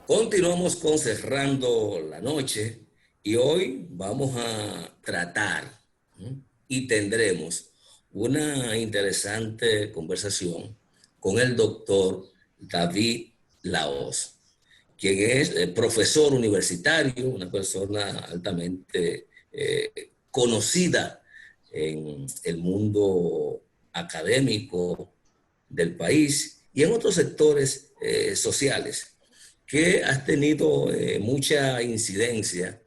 Continuamos con Cerrando la Noche y hoy vamos a tratar y tendremos una interesante conversación con el doctor David Laos, quien es profesor universitario, una persona altamente conocida en el mundo académico del país y en otros sectores sociales, que has tenido mucha incidencia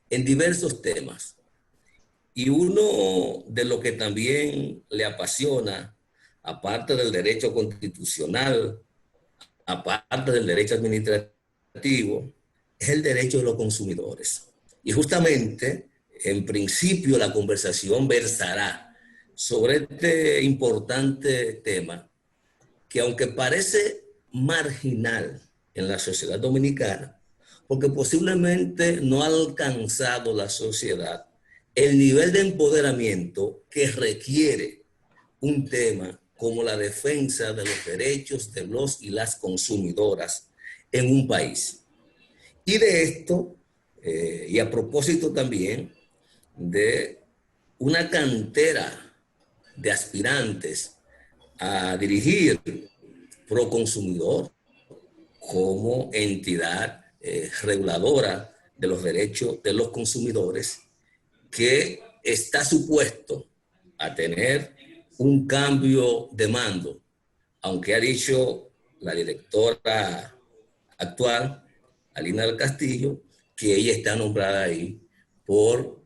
en diversos temas. Y uno de lo que también le apasiona, aparte del derecho constitucional, aparte del derecho administrativo, es el derecho de los consumidores. Y justamente, en principio, la conversación versará sobre este importante tema que, aunque parece marginal en la sociedad dominicana, porque posiblemente no ha alcanzado la sociedad el nivel de empoderamiento que requiere un tema como la defensa de los derechos de los y las consumidoras en un país. Y de esto, y a propósito también de una cantera de aspirantes a dirigir Proconsumidor como entidad reguladora de los derechos de los consumidores, que está supuesto a tener un cambio de mando, aunque ha dicho la directora actual, Alina del Castillo, que ella está nombrada ahí por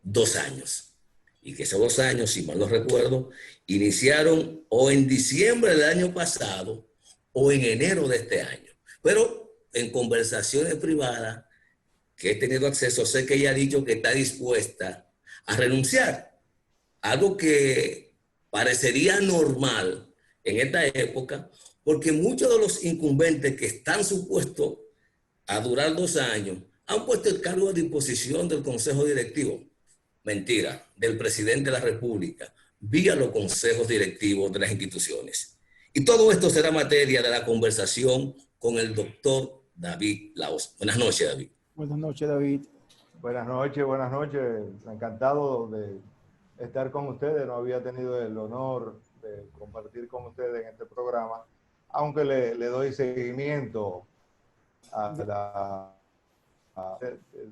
2 años. Y que esos 2 años, si mal no recuerdo, iniciaron o en diciembre del año pasado o en enero de este año. Pero en conversaciones privadas que he tenido acceso, sé que ella ha dicho que está dispuesta a renunciar. Algo que parecería normal en esta época, porque muchos de los incumbentes que están supuestos a durar 2 años han puesto el cargo a disposición del Consejo Directivo. Mentira, del presidente de la República, vía los consejos directivos de las instituciones. Y todo esto será materia de la conversación con el doctor David Laos. Buenas noches, David. Buenas noches, David. Buenas noches, buenas noches. Encantado de estar con ustedes. No había tenido el honor de compartir con ustedes en este programa, aunque le doy seguimiento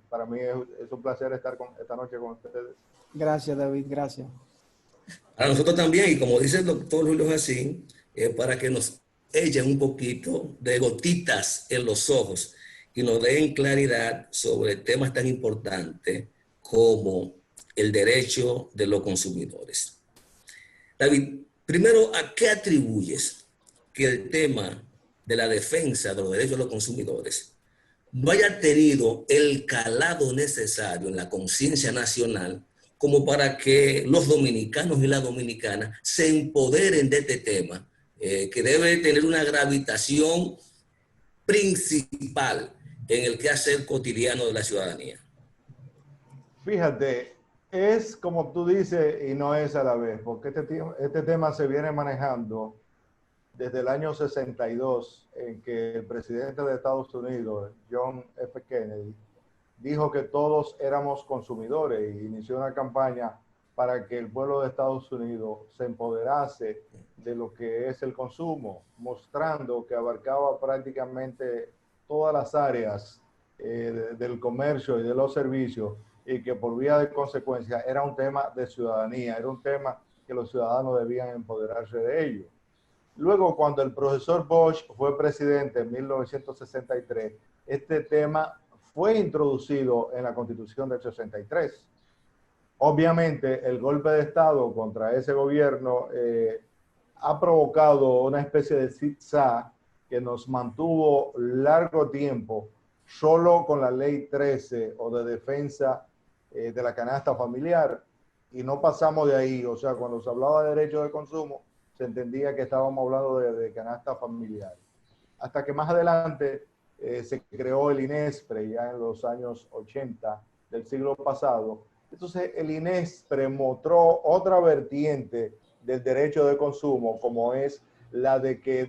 para mí es un placer estar esta noche con ustedes. Gracias, David, gracias. A nosotros también, y como dice el doctor Julio Jacín, para que nos echen un poquito de gotitas en los ojos y nos den claridad sobre temas tan importantes como el derecho de los consumidores. David, primero, ¿a qué atribuyes que el tema de la defensa de los derechos de los consumidores no haya tenido el calado necesario en la conciencia nacional como para que los dominicanos y las dominicanas se empoderen de este tema, que debe tener una gravitación principal en el quehacer cotidiano de la ciudadanía? Fíjate, es como tú dices y no es a la vez, porque este tema se viene manejando desde el año 62, en que el presidente de Estados Unidos, John F. Kennedy, dijo que todos éramos consumidores e inició una campaña para que el pueblo de Estados Unidos se empoderase de lo que es el consumo, mostrando que abarcaba prácticamente todas las áreas del comercio y de los servicios, y que por vía de consecuencia era un tema de ciudadanía, era un tema que los ciudadanos debían empoderarse de ello. Luego, cuando el profesor Bush fue presidente en 1963, este tema fue introducido en la Constitución del 63. Obviamente, el golpe de Estado contra ese gobierno ha provocado una especie de zigzag que nos mantuvo largo tiempo solo con la Ley 13 o de defensa de la canasta familiar, y no pasamos de ahí. O sea, cuando se hablaba de derecho de consumo, se entendía que estábamos hablando de canasta familiar. Hasta que más adelante se creó el INESPRE, ya en los años 80 del siglo pasado. Entonces el INESPRE mostró otra vertiente del derecho de consumo, como es la de que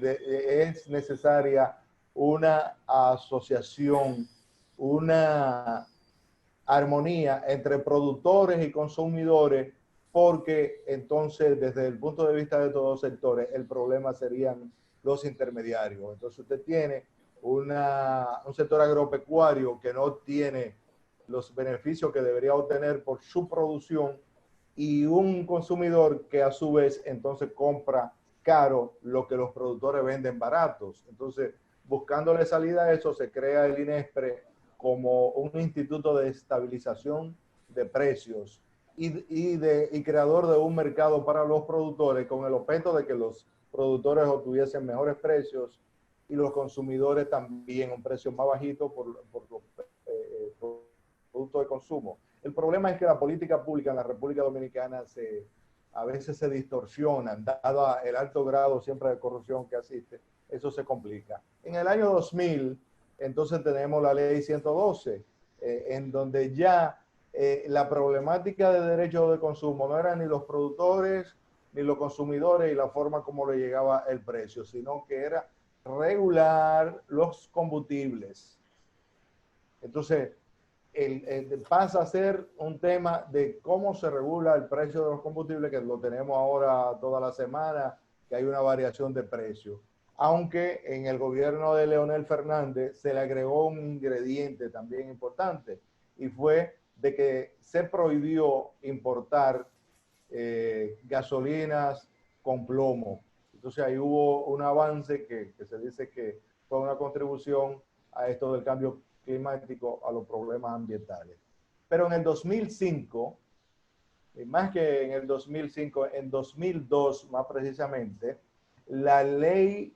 es necesaria una asociación, una armonía entre productores y consumidores, porque entonces desde el punto de vista de todos los sectores el problema serían los intermediarios. Entonces usted tiene un sector agropecuario que no tiene los beneficios que debería obtener por su producción y un consumidor que a su vez entonces compra caro lo que los productores venden baratos. Entonces, buscándole salida a eso, se crea el INESPRE como un instituto de estabilización de precios y creador de un mercado para los productores con el objeto de que los productores obtuviesen mejores precios y los consumidores también un precio más bajito por los productos de consumo. El problema es que la política pública en la República Dominicana a veces se distorsionan, dado el alto grado siempre de corrupción que asiste, eso se complica. En el año 2000, entonces tenemos la ley 112, en donde ya la problemática de derechos de consumo no eran ni los productores ni los consumidores y la forma como le llegaba el precio, sino que era regular los combustibles. Entonces, pasa a ser un tema de cómo se regula el precio de los combustibles, que lo tenemos ahora toda la semana, que hay una variación de precio. Aunque en el gobierno de Leonel Fernández se le agregó un ingrediente también importante, y fue de que se prohibió importar gasolinas con plomo. Entonces ahí hubo un avance que se dice que fue una contribución a esto del cambio climático, a los problemas ambientales. Pero en el 2005, más que en el 2005, en 2002 más precisamente, la ley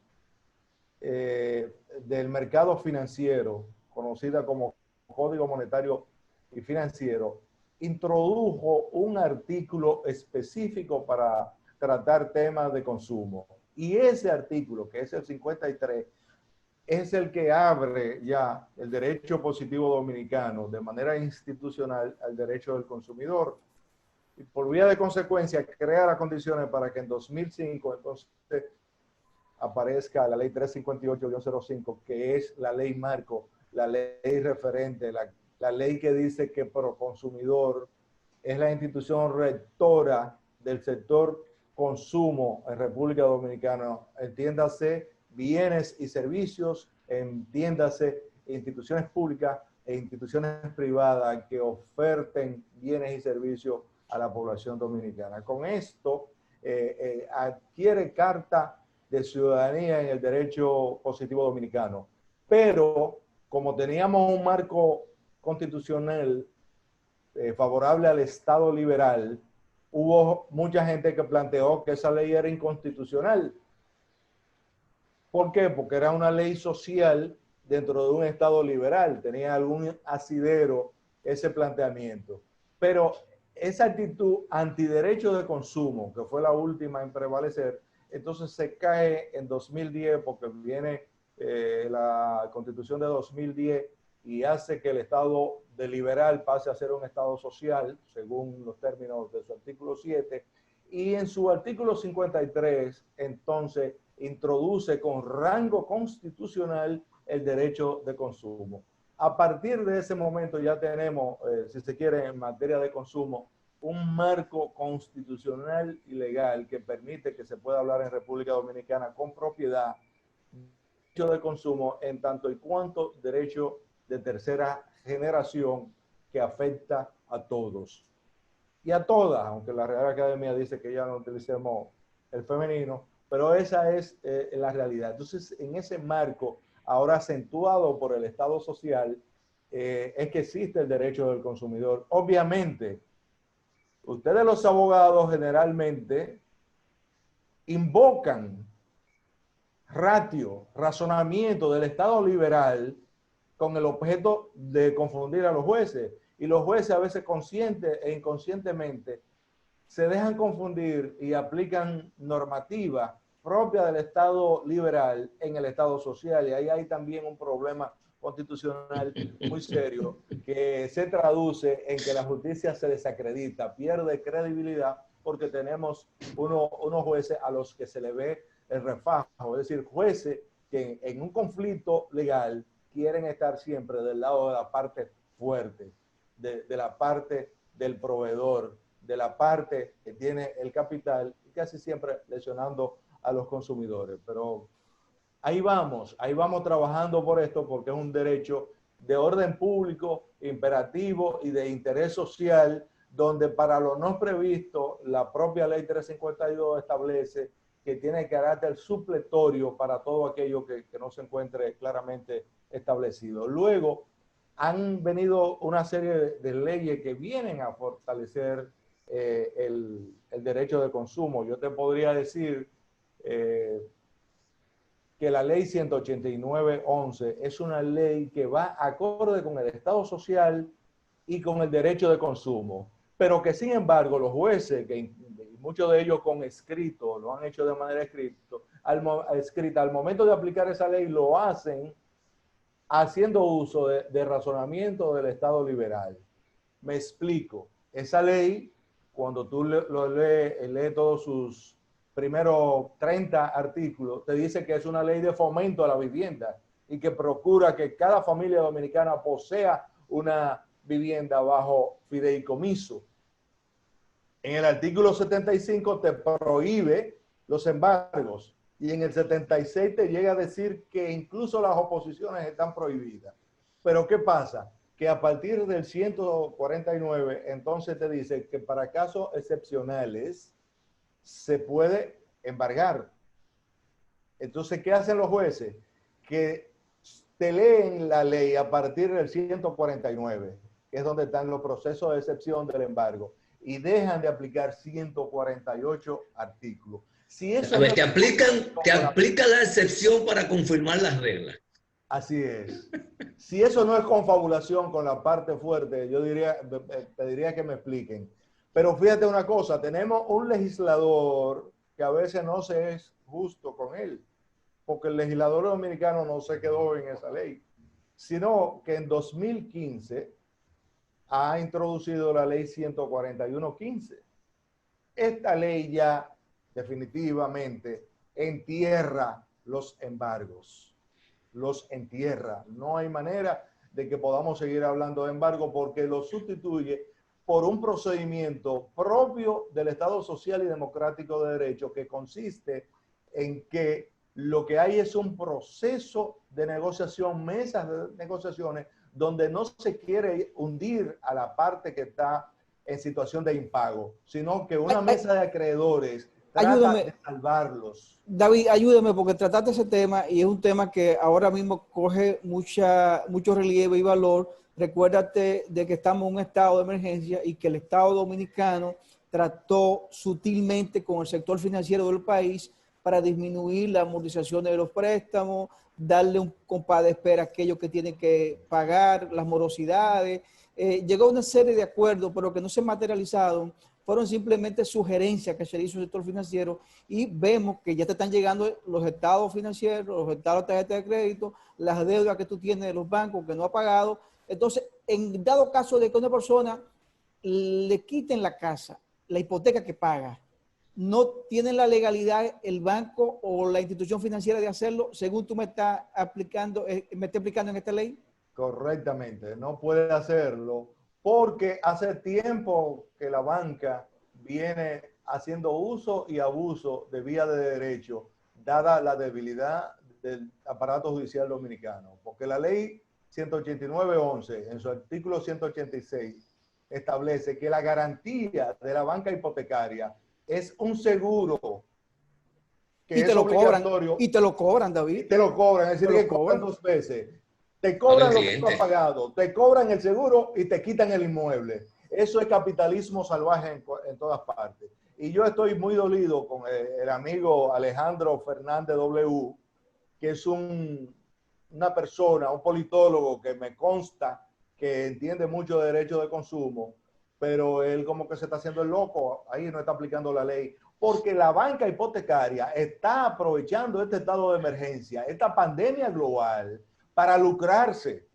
del mercado financiero, conocida como Código Monetario y Financiero, introdujo un artículo específico para tratar temas de consumo. Y ese artículo, que es el 53, es el que abre ya el derecho positivo dominicano de manera institucional al derecho del consumidor. Y por vía de consecuencia, crea las condiciones para que en 2005 entonces aparezca la ley 358-05, que es la ley marco, la ley referente, la ley que dice que Proconsumidor es la institución rectora del sector consumo en República Dominicana. Entiéndase bienes y servicios, entiéndase instituciones públicas e instituciones privadas que oferten bienes y servicios a la población dominicana. Con esto adquiere carta de ciudadanía en el derecho positivo dominicano. Pero como teníamos un marco constitucional favorable al Estado liberal, hubo mucha gente que planteó que esa ley era inconstitucional. ¿Por qué? Porque era una ley social dentro de un Estado liberal. Tenía algún asidero ese planteamiento. Pero esa actitud antiderecho de consumo, que fue la última en prevalecer, entonces se cae en 2010 porque viene la Constitución de 2010 y hace que el Estado de liberal pase a ser un Estado social, según los términos de su artículo 7, y en su artículo 53, entonces, introduce con rango constitucional el derecho de consumo. A partir de ese momento ya tenemos, si se quiere, en materia de consumo, un marco constitucional y legal que permite que se pueda hablar en República Dominicana con propiedad, derecho de consumo en tanto y cuanto derecho de tercera generación que afecta a todos y a todas, aunque la Real Academia dice que ya no utilicemos el femenino, pero esa es la realidad. Entonces, en ese marco, ahora acentuado por el Estado social, es que existe el derecho del consumidor. Obviamente, ustedes los abogados generalmente invocan razonamiento del Estado liberal con el objeto de confundir a los jueces. Y los jueces a veces consciente e inconscientemente se dejan confundir y aplican normativa propia del Estado liberal en el Estado social. Y ahí hay también un problema constitucional muy serio que se traduce en que la justicia se desacredita, pierde credibilidad porque tenemos unos jueces a los que se le ve el refajo, es decir, jueces que en un conflicto legal quieren estar siempre del lado de la parte fuerte, de la parte del proveedor, de la parte que tiene el capital, y casi siempre lesionando a los consumidores. Pero ahí vamos trabajando por esto porque es un derecho de orden público, imperativo y de interés social, donde para lo no previsto, la propia ley 352 establece que tiene carácter supletorio para todo aquello que no se encuentre claramente establecido. Luego, han venido una serie de leyes que vienen a fortalecer el derecho de consumo. Yo te podría decir que la ley 189.11 es una ley que va acorde con el Estado social y con el derecho de consumo, pero que sin embargo los jueces, que muchos de ellos con escrito, lo han hecho de manera escrita, al momento de aplicar esa ley lo hacen haciendo uso de razonamiento del Estado liberal. Me explico. Esa ley, cuando tú lees todos sus primeros 30 artículos, te dice que es una ley de fomento a la vivienda y que procura que cada familia dominicana posea una vivienda bajo fideicomiso. En el artículo 75 te prohíbe los embargos y en el 76 te llega a decir que incluso las oposiciones están prohibidas. Pero ¿qué pasa? Que a partir del 149 entonces te dice que para casos excepcionales se puede embargar. Entonces, ¿qué hacen los jueces? Que te leen la ley a partir del 149, que es donde están los procesos de excepción del embargo, y dejan de aplicar 148 artículos. Si eso A ver, no te aplican la excepción para confirmar las reglas. Así es. Si eso no es confabulación con la parte fuerte, yo pediría que me expliquen. Pero fíjate una cosa, tenemos un legislador que a veces no se es justo con él, porque el legislador dominicano no se quedó en esa ley, sino que en 2015 ha introducido la ley 141.15. Esta ley ya definitivamente entierra los embargos. Los entierra. No hay manera de que podamos seguir hablando de embargo porque lo sustituye por un procedimiento propio del Estado Social y Democrático de Derecho que consiste en que lo que hay es un proceso de negociación, mesas de negociaciones, donde no se quiere hundir a la parte que está en situación de impago, sino que una mesa de acreedores trata de salvarlos. David, ayúdame porque trataste ese tema y es un tema que ahora mismo coge mucho relieve y valor. Recuérdate de que estamos en un estado de emergencia y que el Estado dominicano trató sutilmente con el sector financiero del país para disminuir la amortización de los préstamos, darle un compás de espera a aquellos que tienen que pagar, las morosidades. Llegó una serie de acuerdos, pero que no se materializaron. Fueron simplemente sugerencias que se hizo el sector financiero y vemos que ya te están llegando los estados financieros, los estados de tarjeta de crédito, las deudas que tú tienes de los bancos que no ha pagado. Entonces, en dado caso de que una persona le quiten la casa, la hipoteca que paga, no tiene la legalidad el banco o la institución financiera de hacerlo, según tú me estás aplicando en esta ley. Correctamente, no puede hacerlo porque hace tiempo que la banca viene haciendo uso y abuso de vía de derecho, dada la debilidad del aparato judicial dominicano. Porque la ley 189.11, en su artículo 186, establece que la garantía de la banca hipotecaria es un seguro que y te es lo obligatorio. Cobran, y te lo cobran, David. Y te lo cobran, es decir, que cobran 2 veces. Te cobran lo que tú has pagado, te cobran el seguro y te quitan el inmueble. Eso es capitalismo salvaje en todas partes. Y yo estoy muy dolido con el amigo Alejandro Fernández W., que es una persona, un politólogo que me consta que entiende mucho de derecho de consumo, pero él como que se está haciendo el loco, ahí no está aplicando la ley, porque la banca hipotecaria está aprovechando este estado de emergencia, esta pandemia global, para lucrarse.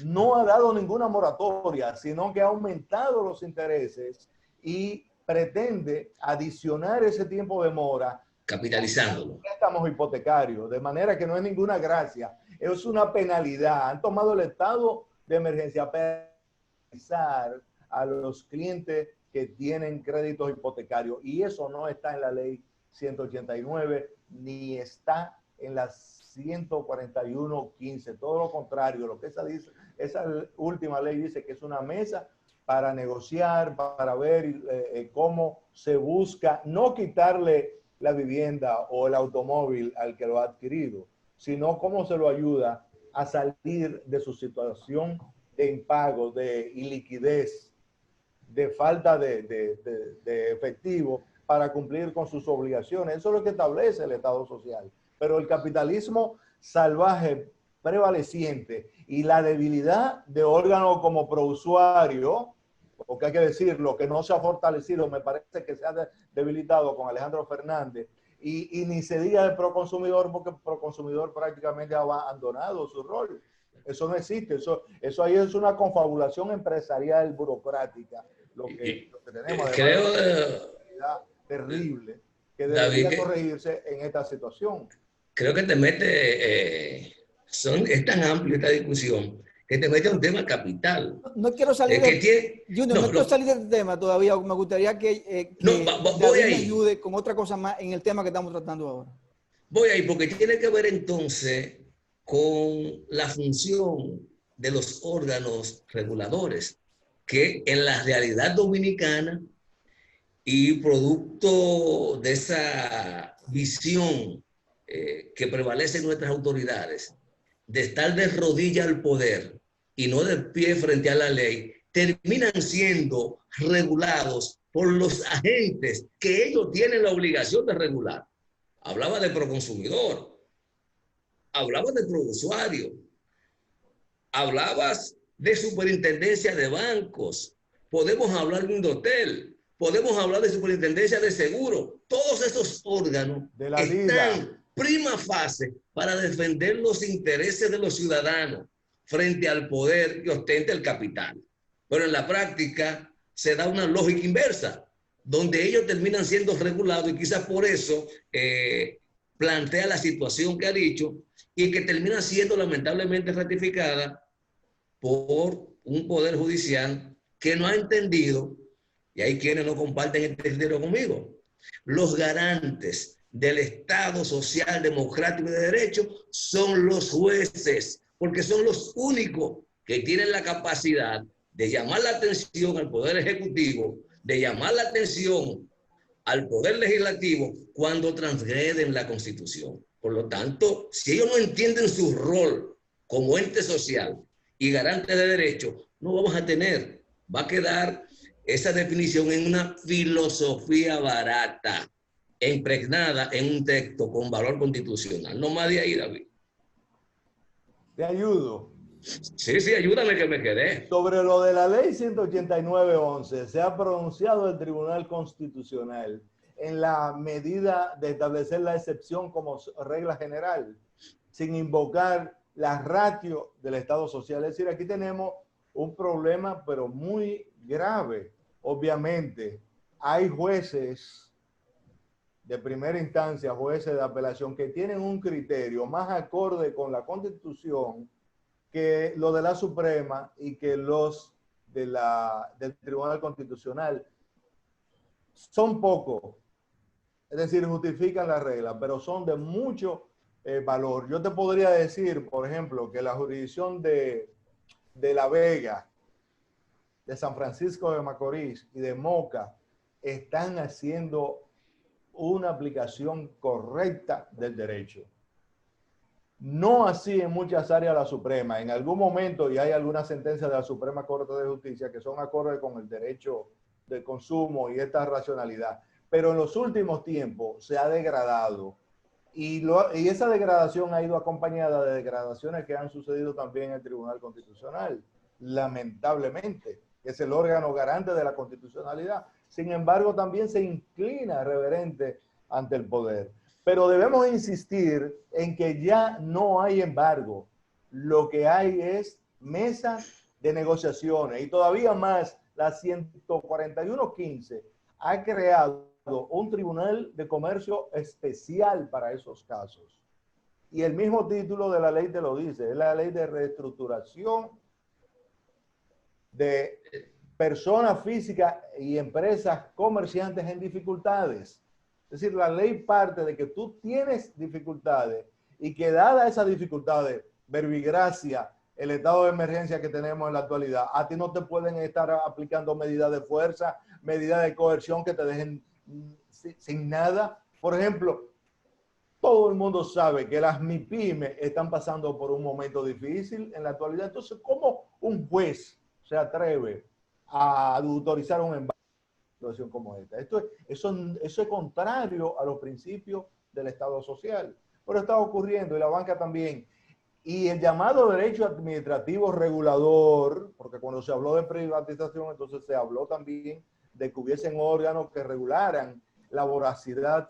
No ha dado ninguna moratoria, sino que ha aumentado los intereses y pretende adicionar ese tiempo de mora capitalizándolo. Préstamos hipotecarios, de manera que no es ninguna gracia, es una penalidad. Han tomado el estado de emergencia para penalizar a los clientes que tienen créditos hipotecarios, y eso no está en la ley 189 ni está en la 141.15. Todo lo contrario, lo que esa última ley dice que es una mesa para negociar, para ver cómo se busca no quitarle la vivienda o el automóvil al que lo ha adquirido, sino cómo se lo ayuda a salir de su situación de impago, de iliquidez, de falta de efectivo para cumplir con sus obligaciones. Eso es lo que establece el Estado social. Pero el capitalismo salvaje prevaleciente y la debilidad de órganos como Prousuario, porque hay que decirlo, que no se ha fortalecido, me parece que se ha debilitado con Alejandro Fernández, y ni se diga de Proconsumidor, porque Proconsumidor prácticamente ha abandonado su rol. Eso no existe, eso ahí es una confabulación empresarial burocrática, lo que tenemos. Creo, terrible, que David, debería corregirse en esta situación. Creo que te mete, es tan amplia esta discusión, que te mete a un tema capital. No quiero salir Junior, no quiero salir del tema todavía. Me gustaría que David me ayude con otra cosa más en el tema que estamos tratando ahora. Voy ahí porque tiene que ver entonces con la función de los órganos reguladores, que en la realidad dominicana y producto de esa visión que prevalece en nuestras autoridades, de estar de rodillas al poder y no de pie frente a la ley, terminan siendo regulados por los agentes que ellos tienen la obligación de regular. Hablaba de Proconsumidor, hablabas de Prousuario, hablabas de Superintendencia de Bancos, podemos hablar de Indotel, podemos hablar de Superintendencia de Seguro. Todos esos órganos de la están prima fase para defender los intereses de los ciudadanos frente al poder que ostenta el capital. Pero en la práctica se da una lógica inversa, donde ellos terminan siendo regulados, y quizás por eso plantea la situación que ha dicho, y que termina siendo lamentablemente ratificada por un poder judicial que no ha entendido, y hay quienes no comparten este criterio conmigo, los garantes del Estado social, democrático y de derecho son los jueces, porque son los únicos que tienen la capacidad de llamar la atención al Poder Ejecutivo, de llamar la atención al Poder Legislativo cuando transgreden la Constitución. Por lo tanto, si ellos no entienden su rol como ente social y garante de derechos, no vamos a tener, va a quedar esa definición en una filosofía barata, impregnada en un texto con valor constitucional. No más de ahí, David. Te ayudo. Sí, ayúdame que me quedé. Sobre lo de la ley 189.11, se ha pronunciado el Tribunal Constitucional en la medida de establecer la excepción como regla general, sin invocar la ratio del Estado social. Es decir, aquí tenemos un problema, pero muy grave. Obviamente, hay jueces de primera instancia, jueces de apelación, que tienen un criterio más acorde con la Constitución que lo de la Suprema y que los del Tribunal Constitucional. Son pocos, es decir, justifican la regla, pero son de mucho valor. Yo te podría decir, por ejemplo, que la jurisdicción de La Vega, de San Francisco de Macorís y de Moca están haciendo una aplicación correcta del derecho. No así en muchas áreas de la Suprema. En algún momento, y hay algunas sentencias de la Suprema Corte de Justicia que son acordes con el derecho de consumo y esta racionalidad. Pero en los últimos tiempos se ha degradado. Y esa degradación ha ido acompañada de degradaciones que han sucedido también en el Tribunal Constitucional, lamentablemente, que es el órgano garante de la constitucionalidad. Sin embargo, también se inclina reverente ante el poder. Pero debemos insistir en que ya no hay embargo. Lo que hay es mesa de negociaciones. Y todavía más, la 141.15 ha creado un tribunal de comercio especial para esos casos. Y el mismo título de la ley te lo dice, es la ley de reestructuración de personas físicas y empresas comerciantes en dificultades. Es decir, la ley parte de que tú tienes dificultades y que dada esas dificultades, verbigracia, el estado de emergencia que tenemos en la actualidad, a ti no te pueden estar aplicando medidas de fuerza, medidas de coerción que te dejen sin nada. Por ejemplo, todo el mundo sabe que las MIPYME están pasando por un momento difícil en la actualidad. Entonces, ¿cómo un juez se atreve a autorizar un embargo en una situación como esta? Eso es contrario a los principios del Estado social. Pero está ocurriendo y la banca también. Y el llamado derecho administrativo regulador, porque cuando se habló de privatización, entonces se habló también de que hubiesen órganos que regularan la voracidad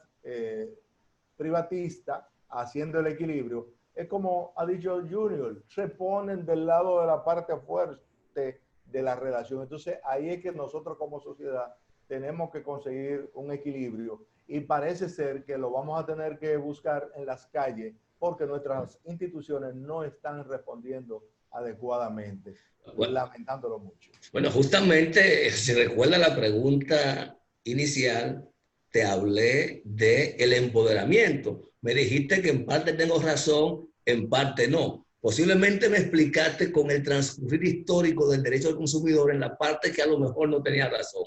privatista, haciendo el equilibrio. Es como ha dicho Junior, se ponen del lado de la parte fuerte de la relación. Entonces ahí es que nosotros como sociedad tenemos que conseguir un equilibrio y parece ser que lo vamos a tener que buscar en las calles porque nuestras instituciones no están respondiendo adecuadamente, Bueno, lamentándolo mucho. Bueno, justamente, si recuerda la pregunta inicial, te hablé del empoderamiento. Me dijiste que en parte tengo razón, en parte no. Posiblemente me explicaste con el transcurrir histórico del derecho al consumidor en la parte que a lo mejor no tenía razón,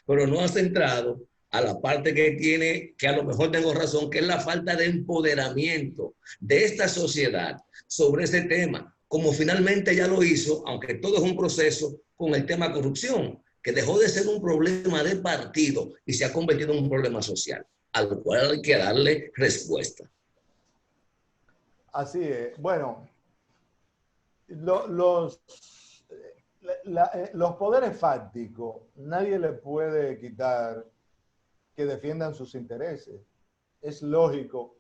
pero no has entrado a la parte que a lo mejor tengo razón, que es la falta de empoderamiento de esta sociedad sobre ese tema, como finalmente ya lo hizo, aunque todo es un proceso, con el tema corrupción, que dejó de ser un problema de partido y se ha convertido en un problema social, al cual hay que darle respuesta. Así es. Bueno, los poderes fácticos, nadie le puede quitar que defiendan sus intereses. Es lógico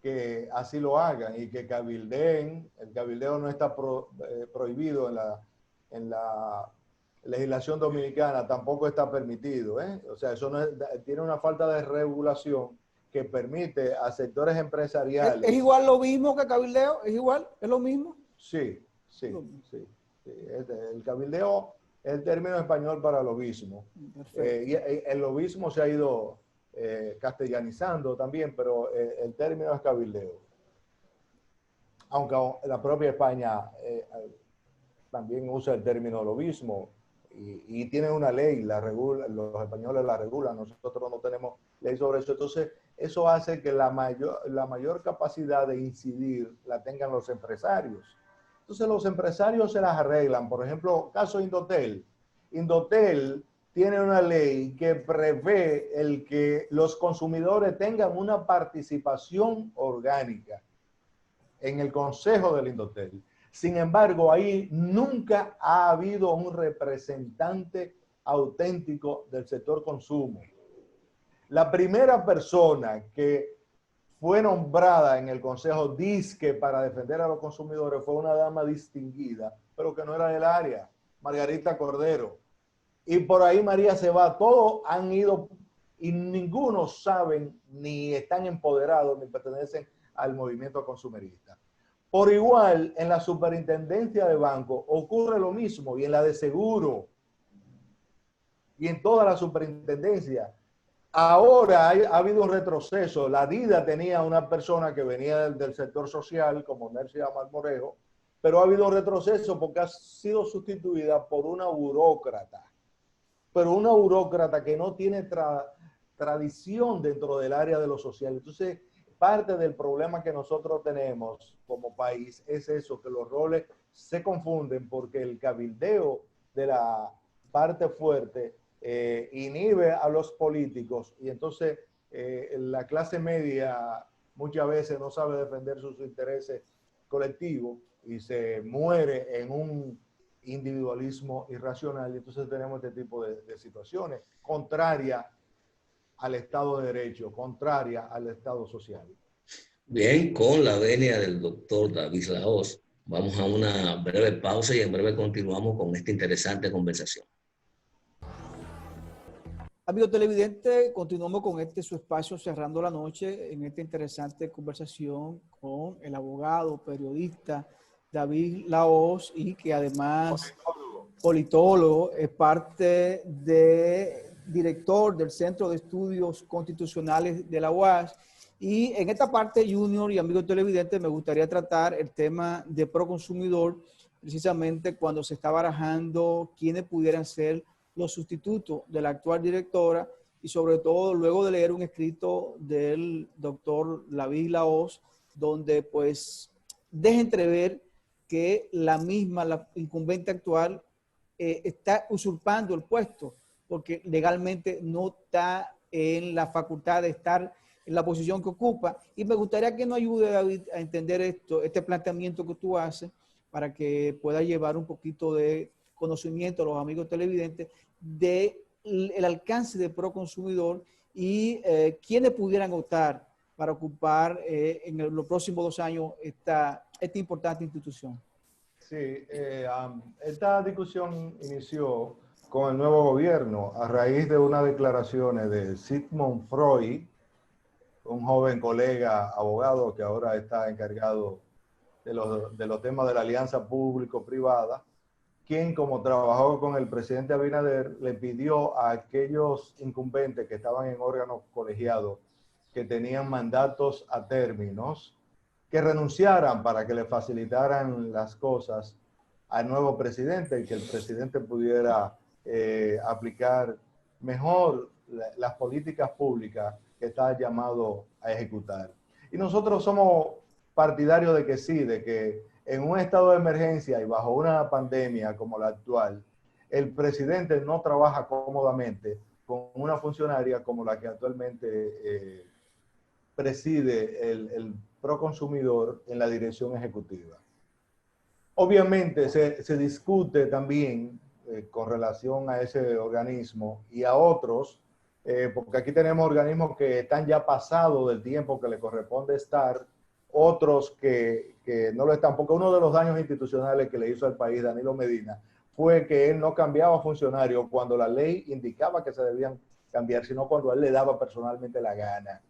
que así lo hagan y que cabildeen. El cabildeo no está prohibido en la legislación dominicana, tampoco está permitido, ¿eh? O sea, eso no es, tiene una falta de regulación que permite a sectores empresariales. ¿Es igual lo mismo que cabildeo? ¿Es igual? ¿Es lo mismo? Sí. El cabildeo es el término español para lobismo. Y el lobismo se ha ido castellanizando también, pero el término es cabildeo. Aunque la propia España también usa el término lobismo y tiene una ley, la regula, los españoles la regulan, nosotros no tenemos ley sobre eso. Entonces, eso hace que la mayor capacidad de incidir la tengan los empresarios. Entonces, los empresarios se las arreglan. Por ejemplo, caso Indotel. Indotel tiene una ley que prevé el que los consumidores tengan una participación orgánica en el consejo del Indotel. Sin embargo, ahí nunca ha habido un representante auténtico del sector consumo. La primera persona que fue nombrada en el consejo disque para defender a los consumidores fue una dama distinguida, pero que no era del área, Margarita Cordero. Y por ahí María se va, todos han ido y ninguno saben ni están empoderados ni pertenecen al movimiento consumerista. Por igual, en la superintendencia de banco ocurre lo mismo y en la de seguro y en toda la superintendencia. Ahora ha habido un retroceso. La DIDA tenía una persona que venía del sector social, como Nercia Marmorejo, pero ha habido un retroceso porque ha sido sustituida por una burócrata. Pero una burócrata que no tiene tradición dentro del área de lo social. Entonces, parte del problema que nosotros tenemos como país es eso, que los roles se confunden porque el cabildeo de la parte fuerte inhibe a los políticos y entonces la clase media muchas veces no sabe defender sus intereses colectivos y se muere en un individualismo irracional y entonces tenemos este tipo de situaciones contrarias al Estado de Derecho, contraria al Estado social. Bien, con la venia del doctor David Lahoz, vamos a una breve pausa y en breve continuamos con esta interesante conversación. Amigo televidente, continuamos con su espacio Cerrando la Noche en esta interesante conversación con el abogado, periodista David Lahoz, y que además politólogo, es parte de director del Centro de Estudios Constitucionales de la UAS. Y en esta parte, Junior y amigo televidente, me gustaría tratar el tema de Proconsumidor, precisamente cuando se está barajando quiénes pudieran ser los sustitutos de la actual directora, y sobre todo luego de leer un escrito del doctor David Lahoz, donde pues deja entrever que la incumbente actual está usurpando el puesto, porque legalmente no está en la facultad de estar en la posición que ocupa. Y me gustaría que nos ayude, David, a entender este planteamiento que tú haces, para que pueda llevar un poquito de conocimiento a los amigos televidentes del alcance de Proconsumidor y quiénes pudieran optar para ocupar los próximos 2 años esta importante institución. Sí, esta discusión inició con el nuevo gobierno a raíz de unas declaraciones de Sigmund Freud, un joven colega abogado que ahora está encargado de los temas de la alianza público-privada, quien, como trabajó con el presidente Abinader, le pidió a aquellos incumbentes que estaban en órganos colegiados, que tenían mandatos a términos, que renunciaran para que le facilitaran las cosas al nuevo presidente y que el presidente pudiera aplicar mejor las políticas públicas que está llamado a ejecutar. Y nosotros somos partidarios de que sí, de que en un estado de emergencia y bajo una pandemia como la actual, el presidente no trabaja cómodamente con una funcionaria como la que actualmente preside el Proconsumidor en la dirección ejecutiva. Obviamente se discute también con relación a ese organismo y a otros, porque aquí tenemos organismos que están ya pasados del tiempo que le corresponde estar, otros que no lo están, porque uno de los daños institucionales que le hizo al país Danilo Medina fue que él no cambiaba funcionarios cuando la ley indicaba que se debían cambiar, sino cuando él le daba personalmente la gana.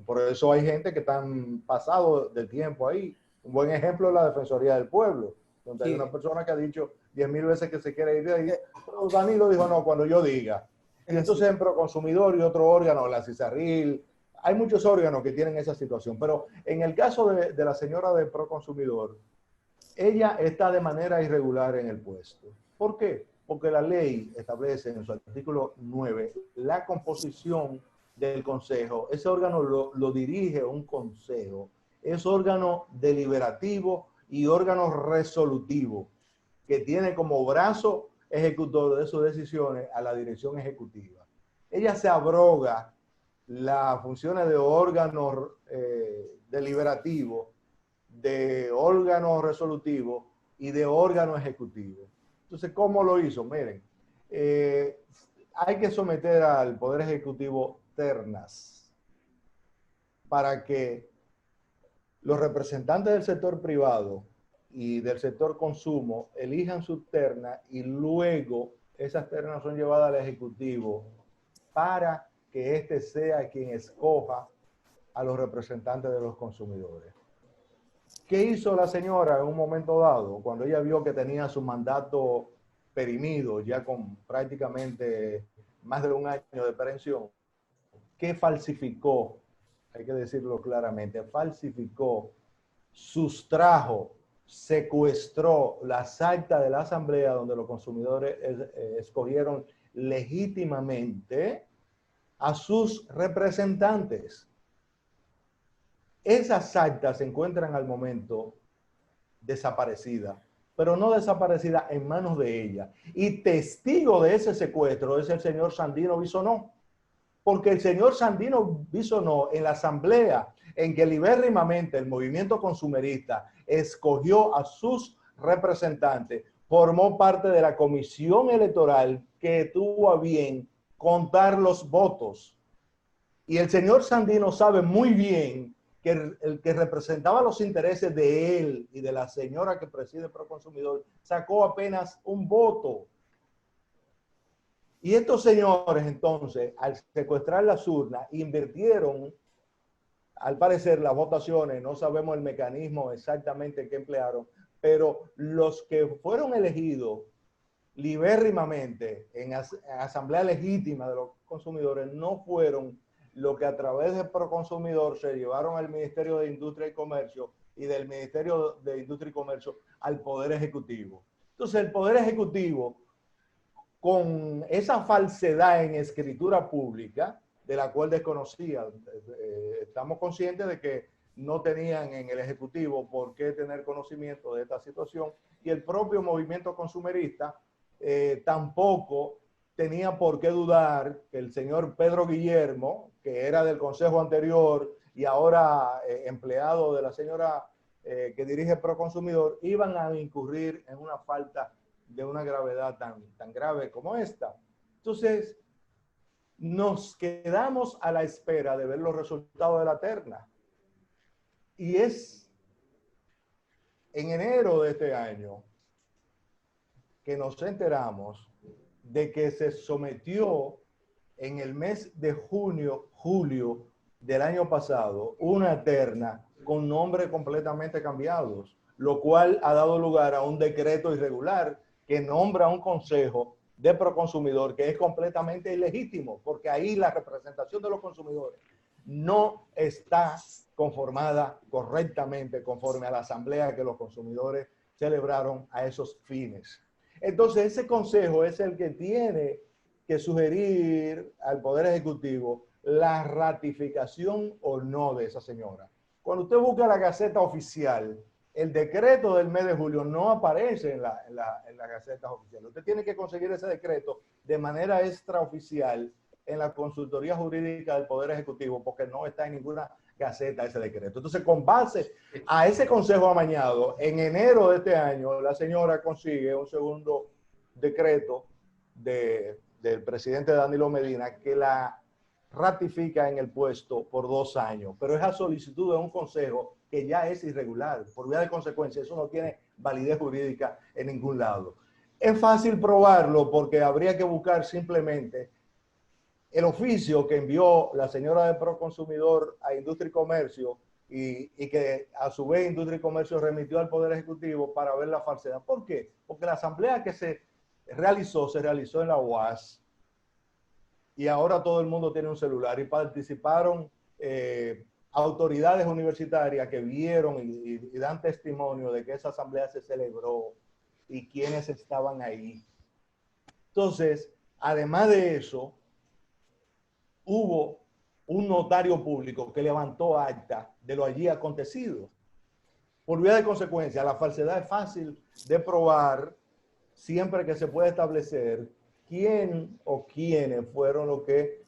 Por eso hay gente que están pasados del tiempo ahí. Un buen ejemplo es la Defensoría del Pueblo, donde hay una persona que ha dicho 10.000 veces que se quiere ir de ahí. Pero Danilo dijo, no, cuando yo diga. Y entonces en Proconsumidor y otro órgano, la CISARRIL, hay muchos órganos que tienen esa situación. Pero en el caso de la señora de Proconsumidor, ella está de manera irregular en el puesto. ¿Por qué? Porque la ley establece en su artículo 9 la composición del consejo. Ese órgano lo dirige un consejo. Es órgano deliberativo y órgano resolutivo, que tiene como brazo ejecutor de sus decisiones a la dirección ejecutiva. Ella se abroga las funciones de órgano deliberativo, de órgano resolutivo y de órgano ejecutivo. Entonces, ¿cómo lo hizo? Miren, hay que someter al Poder Ejecutivo ternas para que los representantes del sector privado y del sector consumo elijan su terna y luego esas ternas son llevadas al Ejecutivo para que éste sea quien escoja a los representantes de los consumidores. ¿Qué hizo la señora en un momento dado cuando ella vio que tenía su mandato perimido ya con prácticamente más de 1 año de pensión? ¿Qué falsificó? Hay que decirlo claramente, falsificó, sustrajo, secuestró las actas de la asamblea donde los consumidores escogieron legítimamente a sus representantes. Esas actas se encuentran al momento desaparecidas, pero no desaparecidas en manos de ella. Y testigo de ese secuestro es el señor Sandino Bisonó, porque el señor Sandino Bisonó en la asamblea en que libérrimamente el movimiento consumerista escogió a sus representantes, formó parte de la comisión electoral que tuvo a bien contar los votos. Y el señor Sandino sabe muy bien que el que representaba los intereses de él y de la señora que preside Proconsumidor sacó apenas un voto. Y estos señores, entonces, al secuestrar las urnas, invirtieron, al parecer, las votaciones. No sabemos el mecanismo exactamente que emplearon, pero los que fueron elegidos libérrimamente en asamblea legítima de los consumidores no fueron lo que a través de Proconsumidor se llevaron al Ministerio de Industria y Comercio y del Ministerio de Industria y Comercio al Poder Ejecutivo. Entonces el Poder Ejecutivo, con esa falsedad en escritura pública, de la cual desconocía, estamos conscientes de que no tenían en el Ejecutivo por qué tener conocimiento de esta situación, y el propio movimiento consumerista tampoco tenía por qué dudar que el señor Pedro Guillermo, que era del consejo anterior y ahora empleado de la señora que dirige Proconsumidor, iban a incurrir en una falta de una gravedad tan grave como esta. Entonces, nos quedamos a la espera de ver los resultados de la terna. Y es en enero de este año que nos enteramos de que se sometió en el mes de julio del año pasado una terna con nombres completamente cambiados, lo cual ha dado lugar a un decreto irregular que nombra un consejo de Proconsumidor que es completamente ilegítimo, porque ahí la representación de los consumidores no está conformada correctamente conforme a la asamblea que los consumidores celebraron a esos fines. Entonces ese consejo es el que tiene que sugerir al Poder Ejecutivo la ratificación o no de esa señora. Cuando usted busca la Gaceta Oficial, el decreto del mes de julio no aparece en la Gaceta Oficial. Usted tiene que conseguir ese decreto de manera extraoficial en la consultoría jurídica del Poder Ejecutivo, porque no está en ninguna gaceta ese decreto. Entonces, con base a ese consejo amañado, en enero de este año, la señora consigue un segundo decreto del presidente Danilo Medina que la ratifica en el puesto por 2 años, pero es a solicitud de un consejo que ya es irregular. Por vía de consecuencia, eso no tiene validez jurídica en ningún lado. Es fácil probarlo porque habría que buscar simplemente el oficio que envió la señora de Proconsumidor a Industria y Comercio y que a su vez Industria y Comercio remitió al Poder Ejecutivo para ver la falsedad. ¿Por qué? Porque la asamblea que se realizó en la UAS y ahora todo el mundo tiene un celular y participaron autoridades universitarias que vieron y dan testimonio de que esa asamblea se celebró y quienes estaban ahí. Entonces, además de eso, hubo un notario público que levantó acta de lo allí acontecido. Por vía de consecuencia, la falsedad es fácil de probar siempre que se pueda establecer quién o quiénes fueron los que,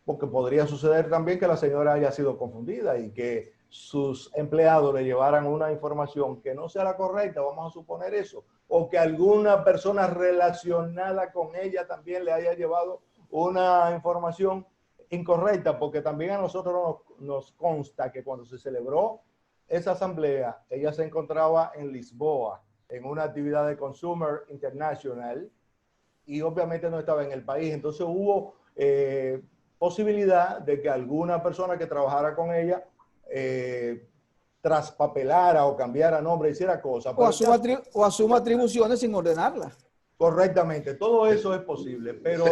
porque podría suceder también que la señora haya sido confundida y que sus empleados le llevaran una información que no sea la correcta, vamos a suponer eso, o que alguna persona relacionada con ella también le haya llevado una información incorrecta, porque también a nosotros nos consta que cuando se celebró esa asamblea, ella se encontraba en Lisboa, en una actividad de Consumer International, y obviamente no estaba en el país. Entonces hubo posibilidad de que alguna persona que trabajara con ella traspapelara o cambiara nombre, hiciera cosas. O asuma atribuciones sin ordenarlas. Correctamente, todo eso es posible. Pero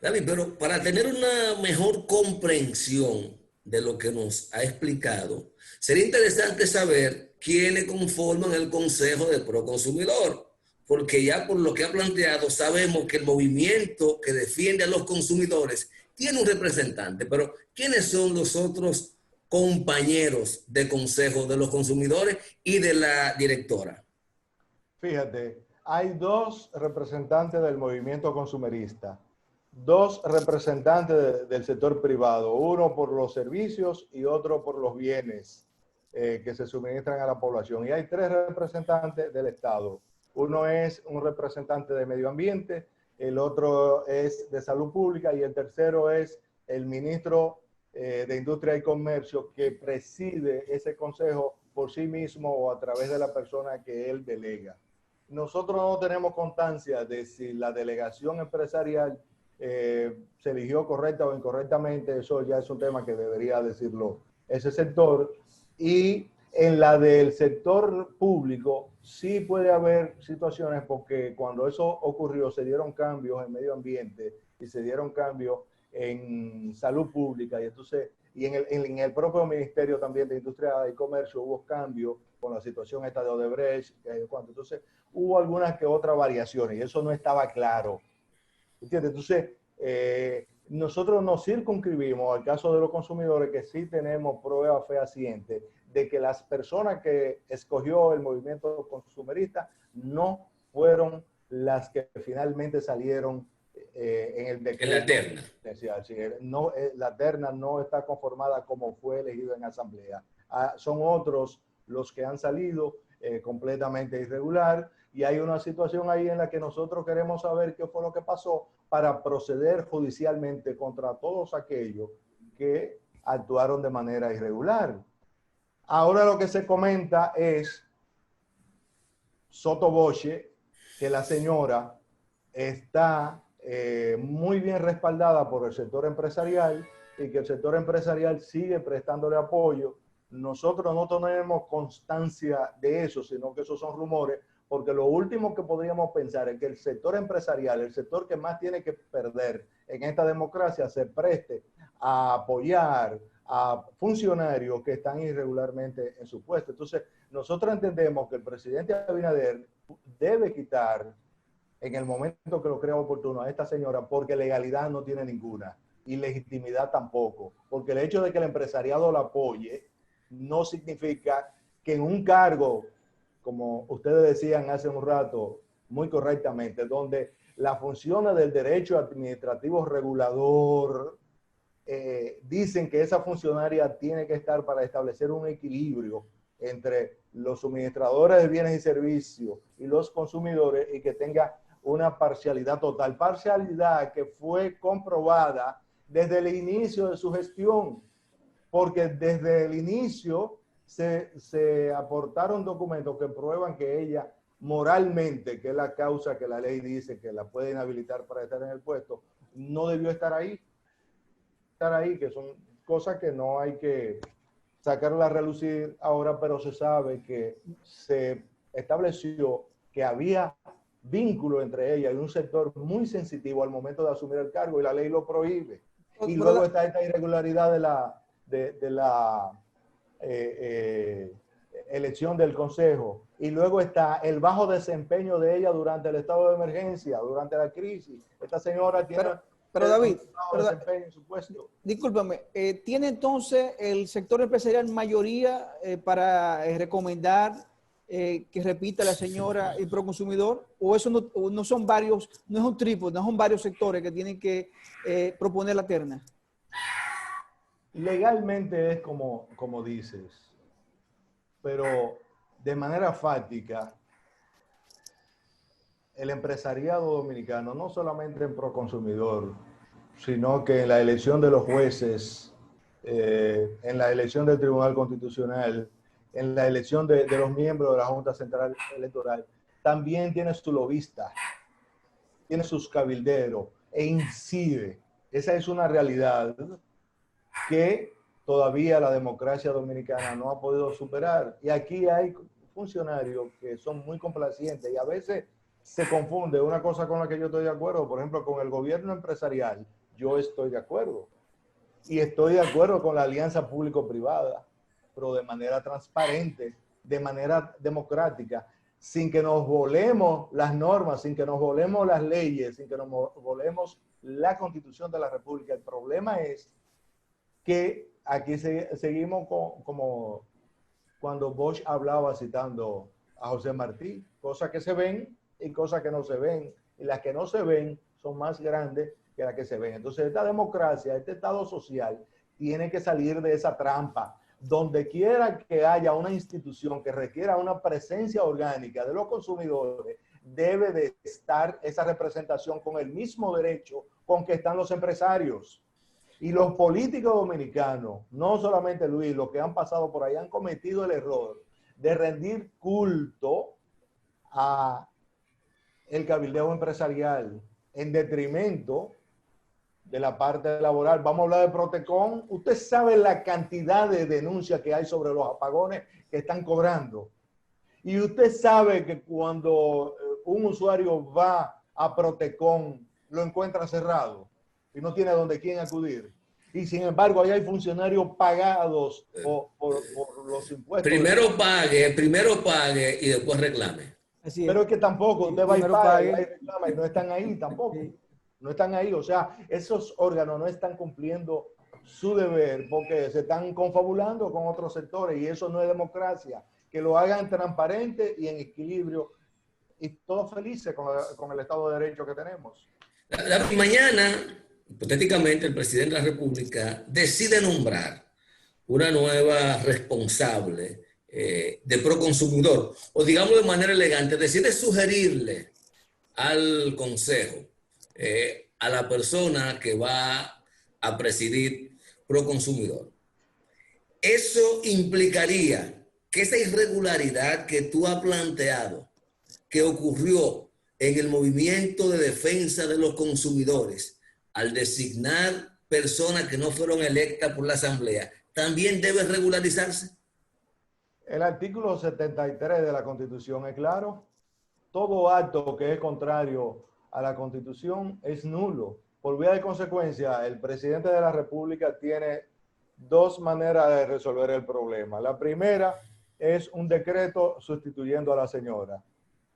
David, pero para tener una mejor comprensión de lo que nos ha explicado, sería interesante saber quiénes conforman el Consejo de Proconsumidor, porque ya por lo que ha planteado sabemos que el movimiento que defiende a los consumidores tiene un representante, pero ¿quiénes son los otros compañeros de Consejo de los Consumidores y de la directora? Fíjate, hay 2 representantes del movimiento consumerista, 2 representantes del sector privado, uno por los servicios y otro por los bienes que se suministran a la población. Y hay 3 representantes del Estado. Uno es un representante de medio ambiente, el otro es de salud pública y el tercero es el ministro de Industria y Comercio, que preside ese consejo por sí mismo o a través de la persona que él delega. nosotros no tenemos constancia de si la delegación empresarial se eligió correcta o incorrectamente. Eso ya es un tema que debería decirlo ese sector. Y en la del sector público sí puede haber situaciones, porque cuando eso ocurrió se dieron cambios en medio ambiente y se dieron cambios en salud pública, y entonces en el propio Ministerio también de Industria y Comercio hubo cambios con la situación esta de Odebrecht, entonces hubo algunas que otras variaciones y eso no estaba claro. ¿Entiendes? Entonces, nosotros nos circunscribimos al caso de los consumidores, que sí tenemos pruebas fehacientes de que las personas que escogió el movimiento consumerista no fueron las que finalmente salieron en el decreto. En la terna. No, la terna no está conformada como fue elegido en asamblea. Son otros los que han salido completamente irregular, y hay una situación ahí en la que nosotros queremos saber qué fue lo que pasó para proceder judicialmente contra todos aquellos que actuaron de manera irregular. Ahora lo que se comenta es sotto voce que la señora está muy bien respaldada por el sector empresarial y que el sector empresarial sigue prestándole apoyo. Nosotros no tenemos constancia de eso, sino que esos son rumores, porque lo último que podríamos pensar es que el sector empresarial, el sector que más tiene que perder en esta democracia, se preste a apoyar a funcionarios que están irregularmente en su puesto. Entonces, nosotros entendemos que el presidente Abinader debe quitar, en el momento que lo crea oportuno, a esta señora, porque legalidad no tiene ninguna y legitimidad tampoco, porque el hecho de que el empresariado la apoye no significa que en un cargo, como ustedes decían hace un rato, muy correctamente, donde las funciones del derecho administrativo regulador dicen que esa funcionaria tiene que estar para establecer un equilibrio entre los suministradores de bienes y servicios y los consumidores, y que tenga una parcialidad total, parcialidad que fue comprobada desde el inicio de su gestión, porque desde el inicio se aportaron documentos que prueban que ella moralmente, que es la causa que la ley dice que la puede inhabilitar para estar en el puesto, no debió estar ahí, que son cosas que no hay que sacarla a relucir ahora, pero se sabe que se estableció que había vínculo entre ella y un sector muy sensitivo al momento de asumir el cargo, y la ley lo prohíbe. Y luego está esta irregularidad de la elección del consejo, y luego está el bajo desempeño de ella durante el estado de emergencia, durante la crisis. Esta señora tiene pero David, bajo desempeño en su puesto. Discúlpame, ¿tiene entonces el sector empresarial mayoría para recomendar que repita la señora el proconsumidor? ¿O eso no son varios, no es un trípode, no son varios sectores que tienen que proponer la terna? Legalmente es como dices, pero de manera fáctica, el empresariado dominicano, no solamente en Proconsumidor, sino que en la elección de los jueces, en la elección del Tribunal Constitucional, en la elección de los miembros de la Junta Central Electoral, también tiene su lobista, tiene sus cabilderos e incide. Esa es una realidad que todavía la democracia dominicana no ha podido superar. Y aquí hay funcionarios que son muy complacientes y a veces se confunde una cosa con la que yo estoy de acuerdo. Por ejemplo, con el gobierno empresarial, yo estoy de acuerdo. Y estoy de acuerdo con la alianza público-privada, pero de manera transparente, de manera democrática, sin que nos volemos las normas, sin que nos volemos las leyes, sin que nos volemos la Constitución de la República. El problema es que aquí seguimos como cuando Bosch hablaba citando a José Martí, cosas que se ven y cosas que no se ven, y las que no se ven son más grandes que las que se ven. Entonces esta democracia, este Estado social, tiene que salir de esa trampa. Donde quiera que haya una institución que requiera una presencia orgánica de los consumidores, debe de estar esa representación con el mismo derecho con que están los empresarios. Y los políticos dominicanos, no solamente Luis, los que han pasado por ahí, han cometido el error de rendir culto a el cabildeo empresarial en detrimento de la parte laboral. Vamos a hablar de Protecon. Usted sabe la cantidad de denuncias que hay sobre los apagones que están cobrando. Y usted sabe que cuando un usuario va a Protecon, lo encuentra cerrado y no tiene donde quién acudir. Y sin embargo, ahí hay funcionarios pagados por los impuestos. Primero pague y después reclame. Así es. Pero es que tampoco, usted va y paga y reclama y no están ahí tampoco. Sí. No están ahí. O sea, esos órganos no están cumpliendo su deber porque se están confabulando con otros sectores y eso no es democracia. Que lo hagan transparente y en equilibrio y todos felices con el Estado de Derecho que tenemos. Mañana, hipotéticamente, el presidente de la República decide nombrar una nueva responsable de Proconsumidor, o digamos de manera elegante, decide sugerirle al Consejo, a la persona que va a presidir Proconsumidor. Eso implicaría que esa irregularidad que tú has planteado, que ocurrió en el movimiento de defensa de los consumidores, al designar personas que no fueron electas por la Asamblea, también debe regularizarse. El artículo 73 de la Constitución es claro. Todo acto que es contrario a la Constitución es nulo. Por vía de consecuencia, el presidente de la República tiene dos maneras de resolver el problema. La primera es un decreto sustituyendo a la señora.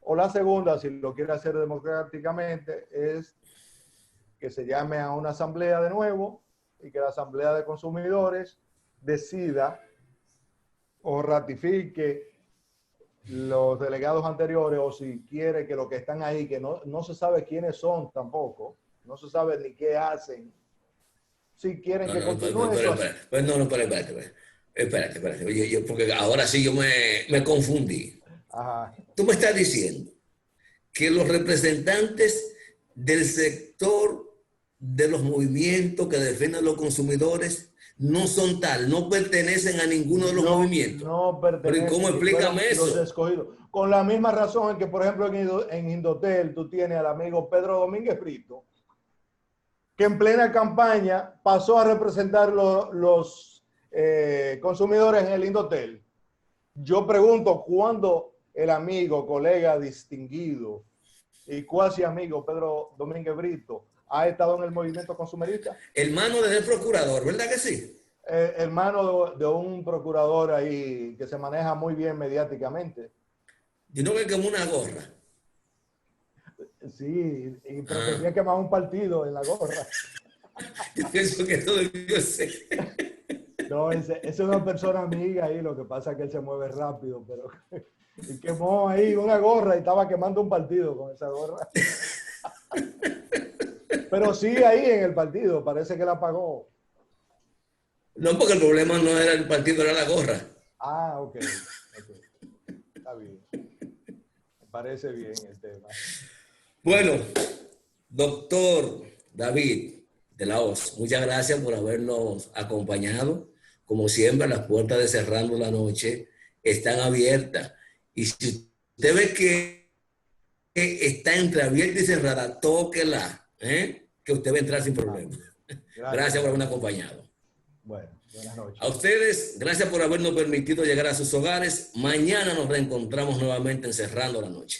O la segunda, si lo quiere hacer democráticamente, es que se llame a una asamblea de nuevo y que la asamblea de consumidores decida o ratifique los delegados anteriores, o si quiere que los que están ahí, que no se sabe quiénes son tampoco, no se sabe ni qué hacen, si quieren que continúe eso. Espérate. Oye, porque ahora sí yo me confundí. Ajá. Tú me estás diciendo que los representantes del sector de los movimientos que defienden a los consumidores no son tal, no pertenecen a ninguno de los movimientos. No pertenecen. ¿Pero cómo explícame eso? Los escogidos. Con la misma razón en que, por ejemplo, en Indotel tú tienes al amigo Pedro Domínguez Brito, que en plena campaña pasó a representar los consumidores en el Indotel. Yo pregunto, ¿cuándo el amigo, colega distinguido y cuasi amigo Pedro Domínguez Brito ha estado en el movimiento consumerista? Hermano del procurador, ¿verdad que sí? Hermano de un procurador ahí que se maneja muy bien mediáticamente. Yo no que como una gorra. Sí, pero tenía que quemar un partido en la gorra. Yo pienso que todo yo sé. No, es una persona amiga ahí, lo que pasa es que él se mueve rápido, pero y quemó ahí una gorra y estaba quemando un partido con esa gorra. Pero sí ahí en el partido, parece que la pagó. No, porque el problema no era el partido, era la gorra. Ah, ok. Está bien. Me parece bien el tema. Bueno, doctor David de la Hoz, muchas gracias por habernos acompañado. Como siempre, las puertas de Cerrando la Noche están abiertas. Y si usted ve que está entre abierta y cerrada, tóquela, que usted va a entrar sin problema. Gracias por habernos acompañado. Bueno, buenas noches. A ustedes, gracias por habernos permitido llegar a sus hogares. Mañana nos reencontramos nuevamente en Cerrando la Noche.